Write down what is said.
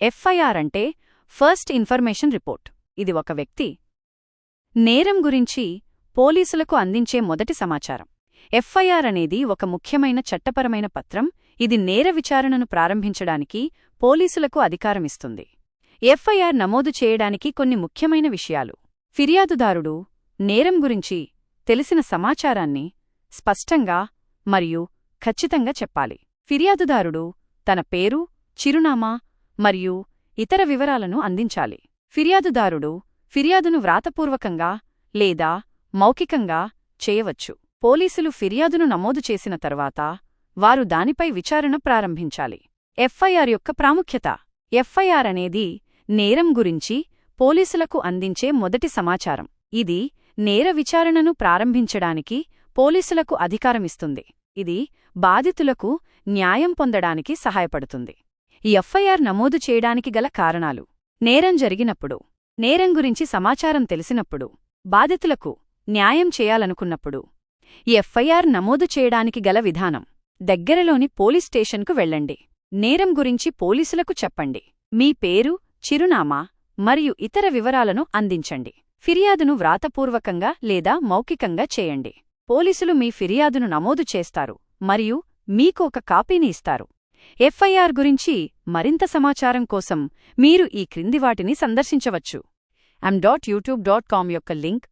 FIR అంటే first information report. ఇది ఒక వ్యక్తి నేరం గురించి పోలీసులకు అందించే మొదటి సమాచారం. ఎఫ్ఐఆర్ అనేది ఒక ముఖ్యమైన చట్టపరమైన పత్రం. ఇది నేర విచారణను ప్రారంభించడానికి పోలీసులకు అధికారమిస్తుంది. ఎఫ్ఐఆర్ నమోదు చేయడానికి కొన్ని ముఖ్యమైన విషయాలు. ఫిర్యాదుదారుడు నేరం గురించి తెలిసిన సమాచారాన్ని స్పష్టంగా మరియు ఖచ్చితంగా చెప్పాలి. ఫిర్యాదుదారుడు తన పేరు, చిరునామా మరియు ఇతర వివరాలను అందించాలి. ఫిర్యాదుదారుడు ఫిర్యాదును వ్రాతపూర్వకంగా లేదా మౌఖికంగా చేయవచ్చు. పోలీసులు ఫిర్యాదును నమోదు చేసిన తర్వాత వారు దానిపై విచారణ ప్రారంభించాలి. ఎఫ్ఐఆర్ యొక్క ప్రాముఖ్యత. ఎఫ్ఐఆర్ అనేది నేరం గురించి పోలీసులకు అందించే మొదటి సమాచారం. ఇది నేర విచారణను ప్రారంభించడానికి పోలీసులకు అధికారమిస్తుంది. ఇది బాధితులకు న్యాయం పొందడానికి సహాయపడుతుంది. ఈ ఎఫ్ఐఆర్ నమోదు చేయడానికి గల కారణాలు. నేరం జరిగినప్పుడు, నేరం గురించి సమాచారం తెలిసినప్పుడు, బాధితులకు న్యాయం చేయాలనుకున్నప్పుడు. ఈ ఎఫ్ఐఆర్ నమోదు చేయడానికి గల విధానం. దగ్గరలోని పోలీస్ స్టేషన్కు వెళ్ళండి. నేరం గురించి పోలీసులకు చెప్పండి. మీ పేరు, చిరునామా మరియు ఇతర వివరాలను అందించండి. ఫిర్యాదును వ్రాతపూర్వకంగా లేదా మౌఖికంగా చేయండి. పోలీసులు మీ ఫిర్యాదును నమోదు చేస్తారు మరియు మీకు ఒక కాపీని ఇస్తారు. ఎఫ్ఐఆర్ గురించి మరింత సమాచారం కోసం మీరు ఈ క్రింది వాటిని సందర్శించవచ్చు. am.youtube.com యొక్క లింక్